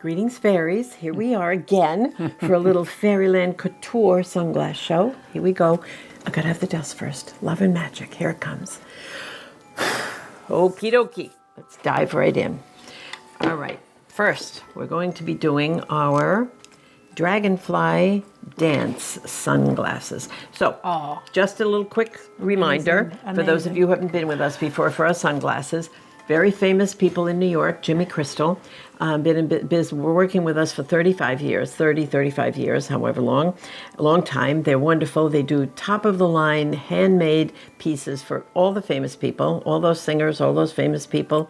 Greetings, fairies. Here we are again for a little Fairyland Couture sunglass show. Here we go. I gotta have the dust first. Love and magic. Here it comes. Okie dokie. Let's dive right in. All right. First, we're going to be doing our Dragonfly dance sunglasses. So, just a little quick reminder for those of you who haven't been with us before for our sunglasses. Very famous people in New York, Jimmy Crystal, been in biz, were working with us for 35 years, 35 years, however long, a long time. They're wonderful. They do top-of-the-line, handmade pieces for all the famous people, all those singers, all those famous people,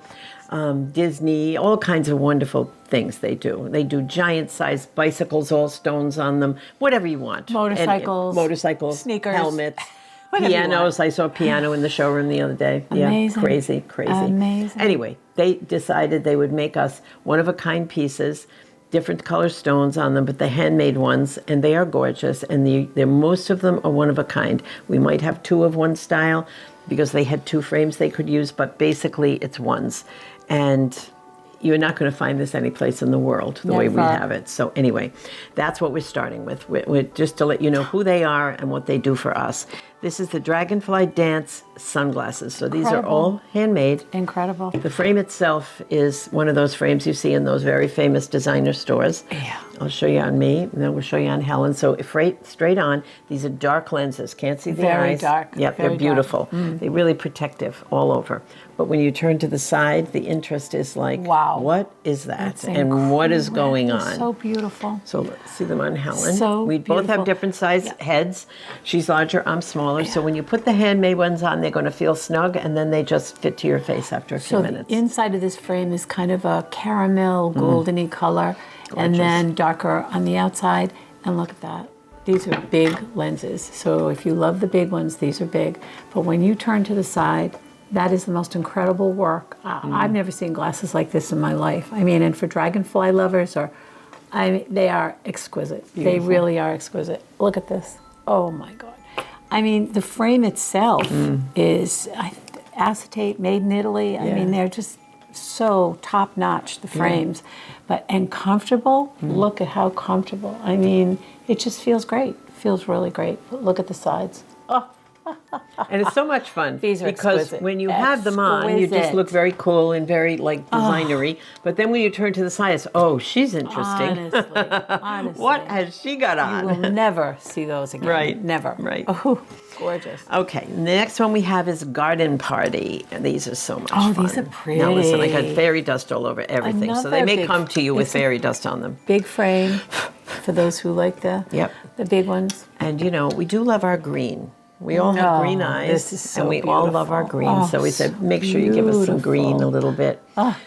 Disney, all kinds of wonderful things they do. They do giant-sized bicycles, all stones on them, whatever you want. Motorcycles, sneakers, helmets. Pianos. I saw a piano in the showroom the other day. Amazing. Yeah, crazy. Amazing. Anyway, they decided they would make us one-of-a-kind pieces, different color stones on them, but the handmade ones, and they are gorgeous, and most of them are one-of-a-kind. We might have two of one style because they had two frames they could use, but basically it's ones. And you're not going to find this anyplace in the world the way we have it. So anyway, that's what we're starting with. We're just to let you know who they are and what they do for us. This is the Dragonfly Dance sunglasses. So these are all handmade. Incredible. The frame itself is one of those frames you see in those very famous designer stores. Yeah. I'll show you on me, and then we'll show you on Helen. So straight on, these are dark lenses. Can't see the eyes. Very dark. Yep, they're beautiful. They're really protective all over. But when you turn to the side, the interest is like, wow, what is that? And what is going on? So beautiful. So let's see them on Helen. So we both have different size heads. She's larger, I'm smaller. So when you put the handmade ones on, they're going to feel snug, and then they just fit to your face after a few minutes. So the inside of this frame is kind of a caramel, goldeny color, and then darker on the outside. And look at that. These are big lenses. So if you love the big ones, these are big. But when you turn to the side, that is the most incredible work. I've never seen glasses like this in my life. I mean, and for Dragonfly lovers, they are exquisite. Beautiful. They really are exquisite. Look at this. Oh my God. I mean, the frame itself is acetate, made in Italy. I mean, they're just so top notch, the frames. And comfortable. Look at how comfortable. I mean, it just feels great. It feels really great. But look at the sides. Oh. And it's so much fun. These are because exquisite. When you have them on, you just look very cool and very designery. But then when you turn to the side, it's, oh, she's interesting. Honestly. What has she got on? You will never see those again. Right. Never. Right. Oh, gorgeous. Okay, the next one we have is Garden Party. And these are so much fun. Oh, these are pretty. Now listen, I got fairy dust all over everything. So they may come to you with fairy dust on them. Big frame for those who like the big ones. And we do love our green. We all have green eyes, this is so and we all love our green. Oh, so we said, make sure you give us some green a little bit.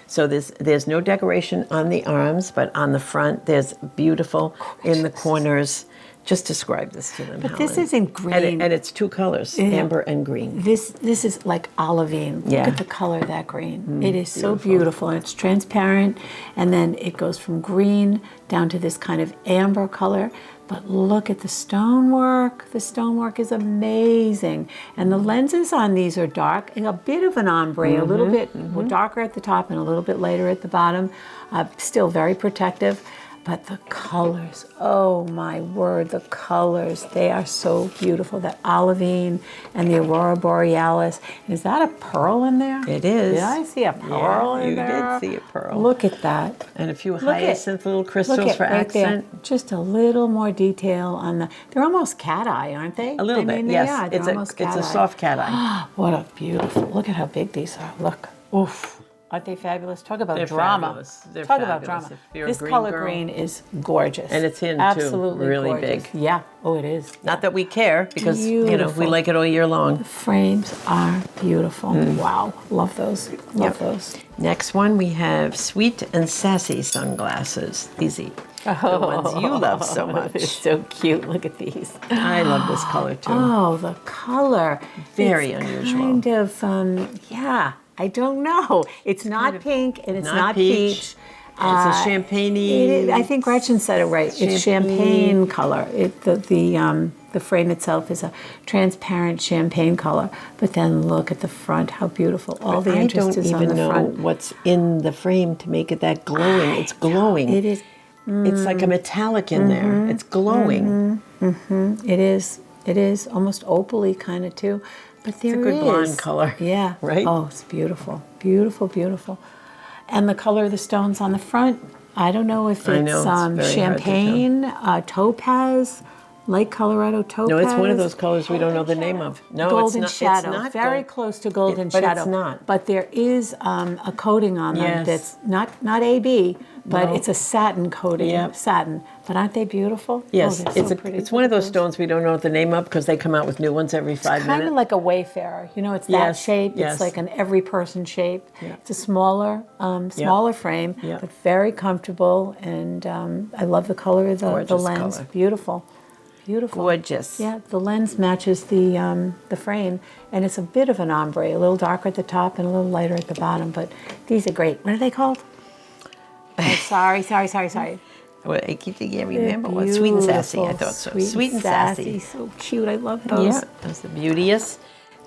So there's no decoration on the arms, but on the front, there's beautiful in the corners. Just describe this to them, But Helen. this isn't green. And it's two colors, amber and green. This is like olivine. Look at the color of that green. It is so beautiful, and it's transparent, and then it goes from green down to this kind of amber color. But look at the stonework. The stonework is amazing. And the lenses on these are dark, and a bit of an ombre, a little bit darker at the top and a little bit lighter at the bottom. Still very protective. But the colors, oh my word, the colors, they are so beautiful. That olivine and the aurora borealis. Is that a pearl in there? It is. Did I see a pearl in there? You did see a pearl. Look at that. And a few hyacinth little crystals for accent. There. Just a little more detail on they're almost cat eye, aren't they? A little bit, yes. It's a soft cat eye. What a beautiful, look at how big these are. Look. Oof. Aren't they fabulous? Talk about drama. Fabulous. They're Talk fabulous. about drama. This color green is gorgeous. And it's hidden absolutely too. Really gorgeous. big. Yeah. Oh, it is. Not that we care, because we like it all year long. The frames are beautiful. Wow. Love those. Love those. Next one, we have Sweet and Sassy sunglasses. These are the ones you love so much. They're so cute. Look at these. I love this color too. Oh, the color. Very it's unusual. Kind of, I don't know. It's not pink and it's not peach. It's a champagne-y. I think Gretchen said it right. It's champagne color. The frame itself is a transparent champagne color, but then look at the front, how beautiful. All the interest is on the front. I don't even know what's in the frame to make it that glowing. It's glowing. It is. It's like a metallic in there. It's glowing. It is. It is almost opal-y kind of too. But there It's a good blonde color. Yeah. Right? Oh, it's beautiful. Beautiful, beautiful. And the color of the stones on the front, I don't know if I know, it's it's very hard to tell. champagne, topaz, light Colorado topaz. No, it's one of those colors we don't know the name of. No, Golden it's not. shadow, It's not very gold. close to golden But shadow. it's not. But there is a coating on them Yes. that's not AB, but No. it's a satin coating. Yep. Satin. But aren't they beautiful? Yes, oh, they're so pretty. it's one of Look at those stones we don't know the name of because they come out with new ones every 5 Kind minutes. of like a wayfarer. You know, it's that Yes, shape. yes. It's like an every person shape. Yeah. It's a smaller frame, Yeah. but very comfortable. And I love the color of the Gorgeous lens. color. Beautiful. Beautiful. Gorgeous. Yeah, the lens matches the frame, and it's a bit of an ombre, a little darker at the top and a little lighter at the bottom. But these are great. What are they called? Oh, sorry. Well, I keep thinking I remember what. Sweet and sassy, I thought so. Sweet and sassy. So cute. I love those. Yeah, those are beauteous.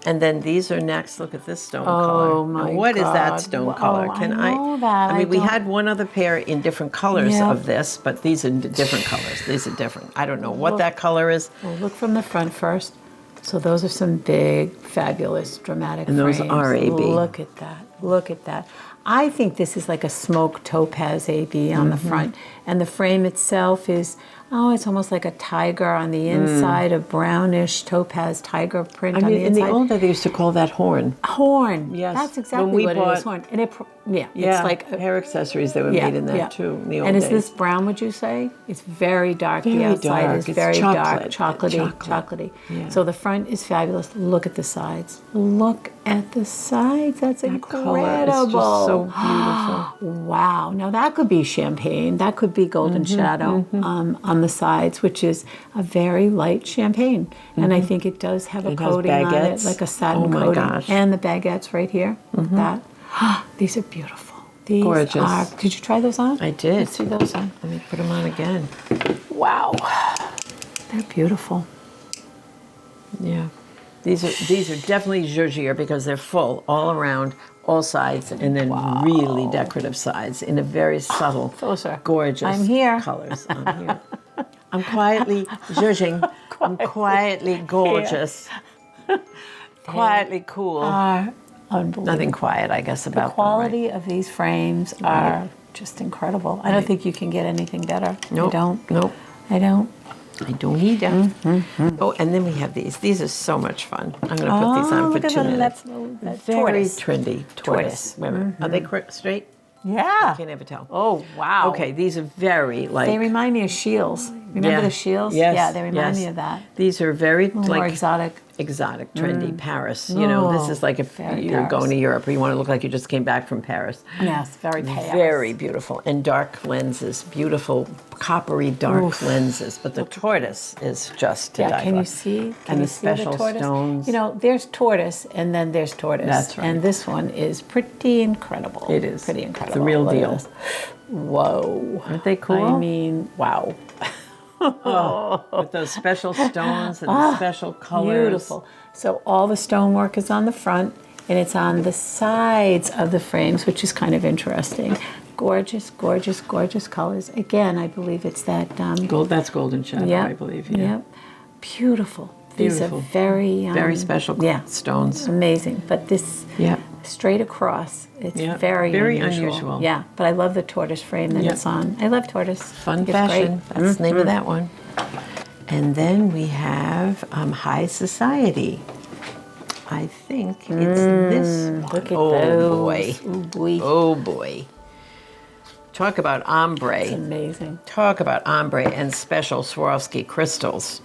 And then these are next. Look at this stone color. Oh, my Now, what is that God. stone Wow, color? I know that. I I mean, we don't- had one other pair in different colors Yeah. of this, but these are different colors. These are different. I don't know what that color is. Well, look from the front first. So those are some big, fabulous, dramatic And those frames. are AB. Look at that. Look at that. I think this is like a smoked topaz AB on the front. And the frame itself is, it's almost like a tiger on the inside, a brownish topaz tiger print I on mean, the in the inside. old day, they used to call that horn. Horn. Yes. That's exactly When we what it bought- is, horn. And it, Yeah, it's like hair accessories, they were made in that too, in the old and is days. this brown, would you say? It's very dark. Very the outside dark. is It's very dark, chocolate. chocolatey. Yeah. So the front is fabulous. Look at the sides. Look at the sides. That's That incredible. color is just so beautiful. Wow. Now that could be champagne. That could be golden shadow on the sides, which is a very light champagne. And I think it does have a It has coating on it, baguettes. like a satin Oh my coating. gosh. And the baguettes right here. Look at that. These are beautiful. These Gorgeous. are. Did you try those on? I did. Let's see those on. Let me put them on again. Wow. They're beautiful. Yeah. These are definitely zhuzhier because they're full all around, all sides, and then really decorative sides in a very subtle, Those are gorgeous I'm here. colors. I'm here. I'm quietly zhuzhing. I'm quietly gorgeous. Quietly cool. Unbelievable. Nothing quiet, I guess, about The quality of these frames are just incredible. I don't think you can get anything better. Nope. I don't. Nope. I don't. I don't either. Oh, and then we have these. These are so much fun. I'm going to put these on for look at 2 them. minutes. That's Very tortoise. trendy. Tortoise. Wait a minute. Are they straight? Yeah. Can't ever tell. Oh, wow. Okay, these are very like. They remind me of shields. Remember Yeah. the shields? Yes, Yeah, they remind yes. me of that. These are very More like exotic. exotic, trendy Paris. You know, this Oh, is like if very you're Paris. going to Europe or you want to look like you just came back from Paris. Yes, very pale. Very beautiful and dark lenses, beautiful coppery dark lenses. But the tortoise is just to Yeah, die can for. you see? Can And you the see special tortoise? stones. You know, there's tortoise and then there's tortoise. That's right. And this one is pretty incredible. It is. Pretty It's the incredible. real Look at deal. this. Whoa. Aren't they cool? I mean, wow. With those special stones and the special colors. Beautiful. So all the stonework is on the front and it's on the sides of the frames, which is kind of interesting. Gorgeous, gorgeous, gorgeous colors. Again, I believe it's that Gold. That's golden shadow, Yep, I believe. Yeah. Yep. Beautiful. These Beautiful. are very Very special yeah. stones. Amazing. But this Yeah. straight across, it's Yeah, very very unusual. unusual. Yeah, but I love the tortoise frame that Yeah. it's on. I love tortoise. Fun It's fashion. great. That's the name of that one. And then we have High Society. I think it's this one. Look at oh those. boy. Oh boy. Oh boy. Talk about ombre. It's amazing. Talk about ombre and special Swarovski crystals.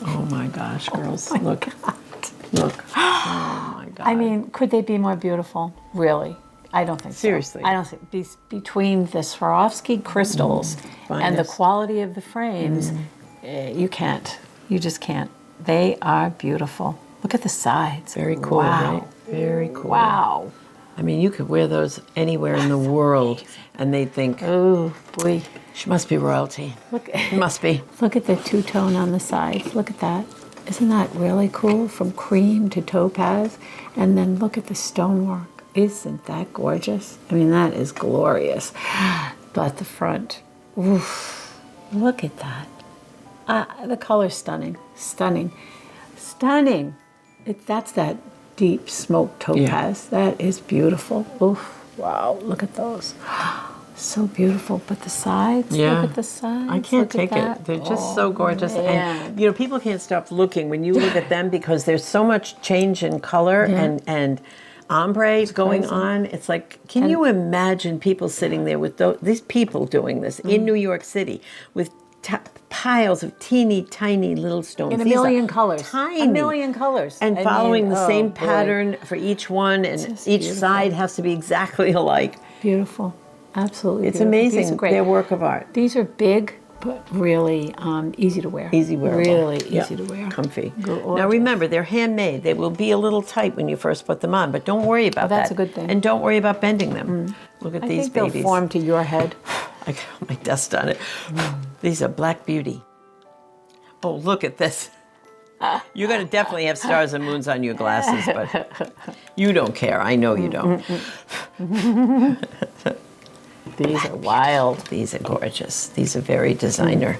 Oh my gosh, girls. Look. Look. Oh my God. I mean, could they be more beautiful? Really? I don't think so. Seriously. I don't think between the Swarovski crystals and the finest. quality of the frames, you can't. You just can't. They are beautiful. Look at the sides. Very cool, Wow. right? Very cool. Wow. I mean, you could wear those anywhere in the world, and they'd think, Oh, boy. she must be royalty. Look, Must be. look at the two-tone on the sides. Look at that. Isn't that really cool? From cream to topaz. And then look at the stonework. Isn't that gorgeous? I mean, that is glorious. But the front, oof, look at that. The color's stunning, stunning, stunning. That's that deep smoked topaz. That is beautiful. Oof, wow, look at those. So beautiful. But the sides, Yeah. look at the sides. I can't look at take it. that. They're just so gorgeous. man. And, you know, people can't stop looking when you look at them because there's so much change in color and ombre going crazy. on. It's like, can you imagine people sitting there with these people doing this in New York City with piles of teeny tiny little stones In a These are million colors. tiny, A million colors. and I mean, following the oh, same boy. pattern for each one, and Just each beautiful. side has to be exactly alike. Beautiful. Absolutely It's beautiful. These amazing. are great. They're work of art. These are big, but really easy to wear. Easy wearable. Really Yeah. easy to wear. Comfy. Gorgeous. Now remember, they're handmade. They will be a little tight when you first put them on, but don't worry about that. That's a good thing. And don't worry about bending them. Look at I these think babies. they'll form to your head. I got my dust on it. These are Black Beauty. Oh, look at this. You're going to definitely have stars and moons on your glasses, but you don't care. I know you don't. These are wild. These are gorgeous. These are very designer.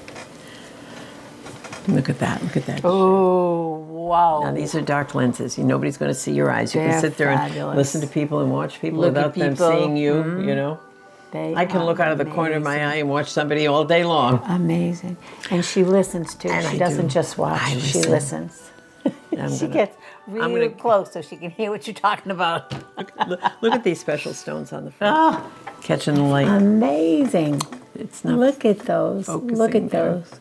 Look at that. Look at that. Oh, wow. Now, these are dark lenses. Nobody's going to see your eyes. You can They're sit there and fabulous. listen to people and watch people Look without at them people. seeing you, you know. I can look out of the corner of my eye and watch somebody all day long. Amazing. And she listens too. And She I doesn't do. just watch. I She listen. listens. She gets really close so she can hear what you're talking about. Look at these special stones on the front. Catching the light. Amazing. It's not. Look at those. Look focusing at there. those.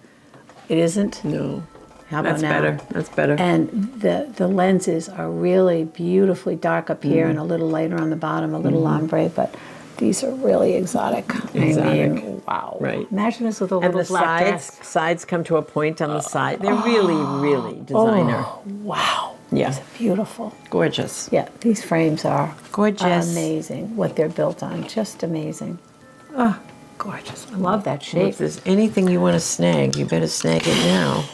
It isn't? No. How about That's now? better. That's better. And the lenses are really beautifully dark up here and a little lighter on the bottom, a little ombre, but these are really exotic. I mean, wow. Right. Imagine this with a And little the black dress. sides come to a point on the side. They're really, really designer. Oh, wow. Yeah. These are beautiful. Gorgeous. Yeah, these frames are Gorgeous. amazing. What they're built on, just amazing. Oh, gorgeous. I love that shape. If there's anything you want to snag, you better snag it now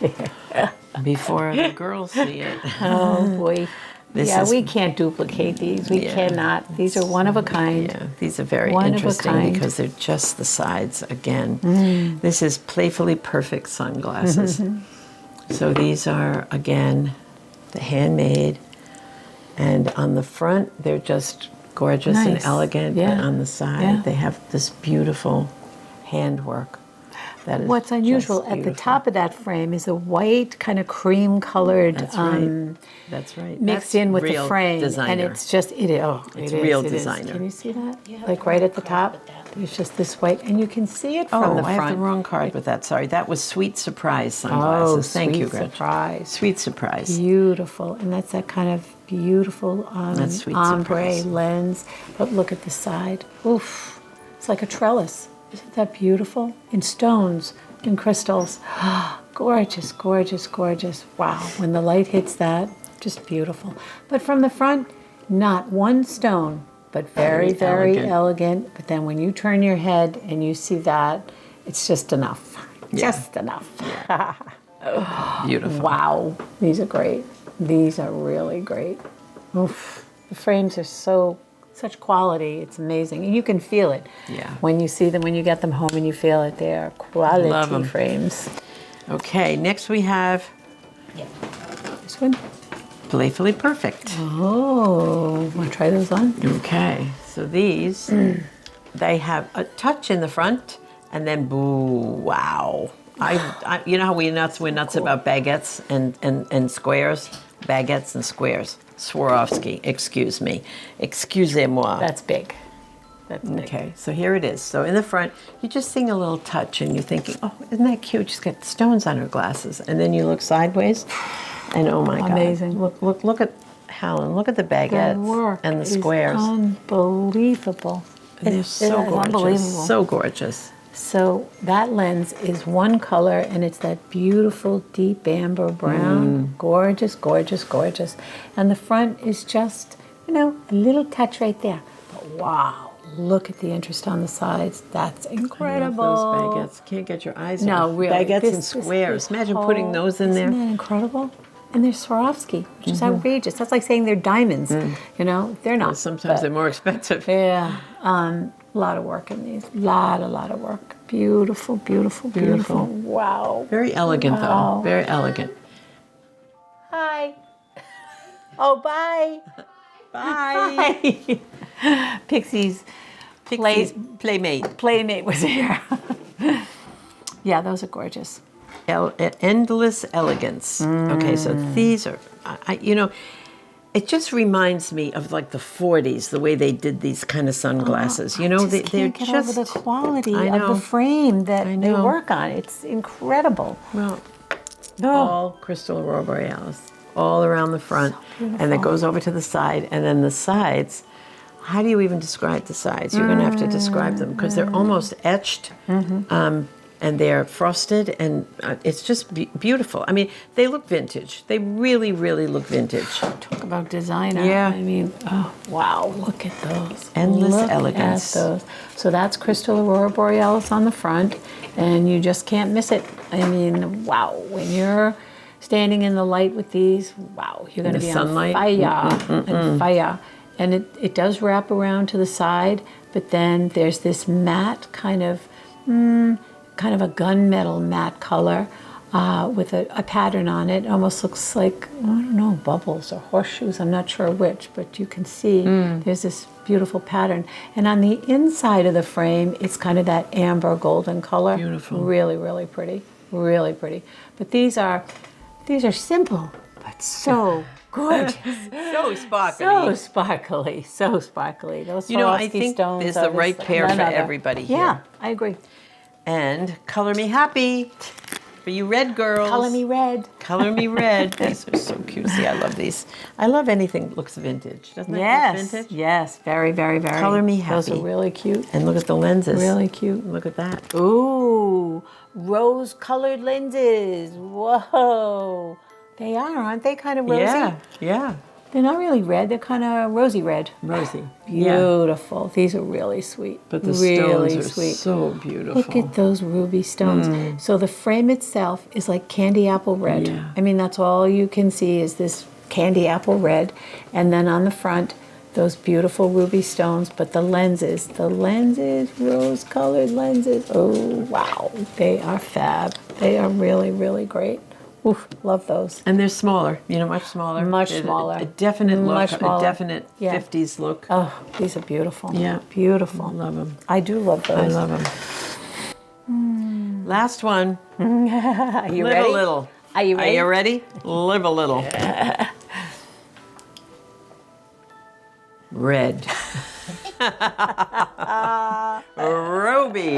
before the girls see it. Oh boy. This Yeah, is- we can't duplicate these. We Yeah. cannot. These are one of a kind. Yeah, these are very One of a interesting kind. because they're just the sides again. This is Playfully Perfect sunglasses. So these are, again, the handmade. And on the front, they're just gorgeous and Nice. elegant. Yeah. And on the side, Yeah. they have this beautiful handwork. That is What's unusual, just at the beautiful. top of that frame is a white, kind of cream colored That's right. That's right. mixed That's in with the real frame. designer. And it's just, it It's is, real it is. designer. Can you see that? Like right at the top, there's just this white, and you can see it from the I front. have the wrong card with that. Sorry, that was Sweet Surprise sunglasses. Oh, Thank you, sweet Gretchen. surprise. Sweet Surprise. Beautiful, and that's that kind of beautiful That's sweet ombre surprise. lens. But look at the side. Oof, it's like a trellis. Isn't that beautiful? In stones, in crystals. Gorgeous, gorgeous, gorgeous. Wow, when the light hits that, just beautiful. But from the front, not one stone, but very, Very very elegant. elegant. But then when you turn your head and you see that, it's just enough. Yeah. Just enough. Beautiful. Wow, these are great. These are really great. Oof. The frames are such quality. It's amazing. And you can feel it. Yeah. When you see them, when you get them home and you feel it, they are Love 'em. quality frames. Okay, next we have This one? Playfully Perfect. Oh, want to try those on? Okay, so these, they have a touch in the front, and then boo, wow. You know how we're nuts about baguettes and squares? Baguettes and squares. Swarovski, excuse me. Excusez-moi. That's big. That's big. Okay, so here it is. So in the front, you're just seeing a little touch and you're thinking, oh, isn't that cute? She's got stones on her glasses. And then you look sideways and oh my God. Amazing. Look at Helen. Look at the The baguettes work and the is squares. unbelievable. And they're so gorgeous. Unbelievable. So gorgeous. So that lens is one color, and it's that beautiful deep amber brown. Gorgeous, gorgeous, gorgeous. And the front is just, a little touch right there. wow, look at the interest on the sides. That's I love incredible. those baguettes. Can't get your eyes No, off. really. Baguettes This- and this- squares. this Imagine putting those in there. Isn't that incredible? And they're Swarovski, which is outrageous. That's like saying they're diamonds. You know, they're not. Sometimes but- they're more expensive. Yeah, a lot of work in these. Lot of work. Beautiful, beautiful, beautiful. Wow. Very elegant, Wow. though. Very elegant. Hi. Oh, bye. Bye. Hi. Pixie's Playmate. playmate was here. Yeah, those are gorgeous. Endless elegance. Okay, so these are, you know, it just reminds me of like the 40s, the way they did these kind of sunglasses. You know, They're they're get just over the quality I of know. the frame that I they know. work on. It's incredible. well, Oh, all crystal aurora borealis, all around the front, and it goes over to the side, and then the sides. How do you even describe the sides? You're going to have to describe them because they're almost etched, and they're frosted, and it's just beautiful. I mean, they look vintage. They really, really look vintage. talk about designer. Yeah. I mean, oh, wow, look at those. Endless Look elegance. At those. So that's crystal aurora borealis on the front, and you just can't miss it. I mean, wow, when you're standing in the light with these, wow, you're going to The be sunlight. on fire. And it does wrap around to the side, but then there's this matte kind of a gunmetal matte color with a pattern on it. It almost looks like, I don't know, bubbles or horseshoes. I'm not sure which, but you can see there's this beautiful pattern. And on the inside of the frame, it's kind of that amber golden color. Beautiful. Really, really pretty. Really pretty. But these are simple, but so gorgeous. So sparkly. So sparkly, so sparkly. Those You know, I Swarovski think stones there's are the right just pair none for other. everybody here. Yeah, I agree. And Color Me Happy for you red girls. Color me red. Color Me Red. These are so cute. See, I love these. I love anything that looks vintage. Doesn't it look Yes, vintage? yes, very, very, very. Color me Those happy. are really cute. And look at the lenses. Really cute. Look at that. Ooh, rose-colored lenses. Whoa. They are, aren't they? Kind of rosy. Yeah. They're not really red. They're kind of rosy red. Rosy. Yeah. Beautiful. These are really sweet. But the really stones are sweet. so beautiful. Look at those ruby stones. So the frame itself is like candy apple red. Yeah. I mean, that's all you can see is this candy apple red. And then on the front, those beautiful ruby stones. But the lenses, rose-colored lenses. Oh, wow. They are fab. They are really, really great. Oof, love those. And they're smaller, much smaller. Much They're smaller. A definite look, Much smaller. a definite Yeah. 50s look. Oh, these are beautiful. Yeah. Beautiful. Love them. I do love those. I love them. Last one. Are you Live ready? a little. Are you ready? Are you ready? Live a little. Red. Ruby.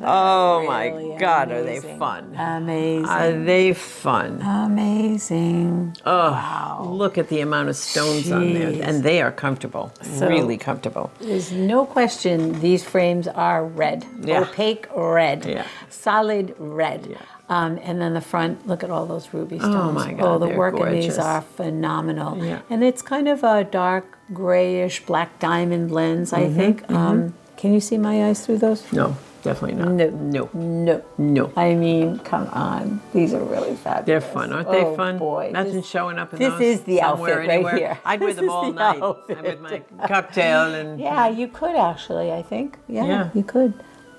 Oh my Really God, are they amazing. fun? Amazing. Are they fun? Amazing. Oh, look at the amount of stones on there. Jeez. And they are comfortable. So- Really comfortable. There's no question these frames are red. Yeah. Opaque red. Yeah. Solid red. Yeah. And then the front, look at all those ruby stones. my God, Oh, the they're work in these gorgeous. are phenomenal. Yeah. And it's kind of a dark grayish black diamond lens, I think. Can you see my eyes through those? No, definitely not. No. No. No. No. I mean, come on. These are really fabulous. They're fun, aren't they Oh, fun? boy. Imagine This- showing up in this those is the somewhere, outfit right anywhere. here. I'd wear This them is all the night outfit. with my cocktail and Yeah, you could actually, I think. Yeah, Yeah. you could.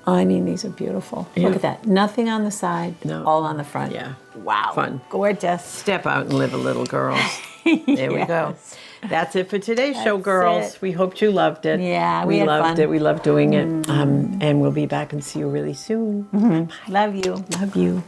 I mean, these are beautiful. Yeah. Look at that. Nothing on the side, No. all on the front. Yeah. Wow. Fun. Gorgeous. step out and live a little, girls. There we go. Yes. That's it for today's show, That's girls. it. We hoped you loved it. Yeah, we had loved fun. it. We loved doing it. And we'll be back and see you really soon. Love you. Love you.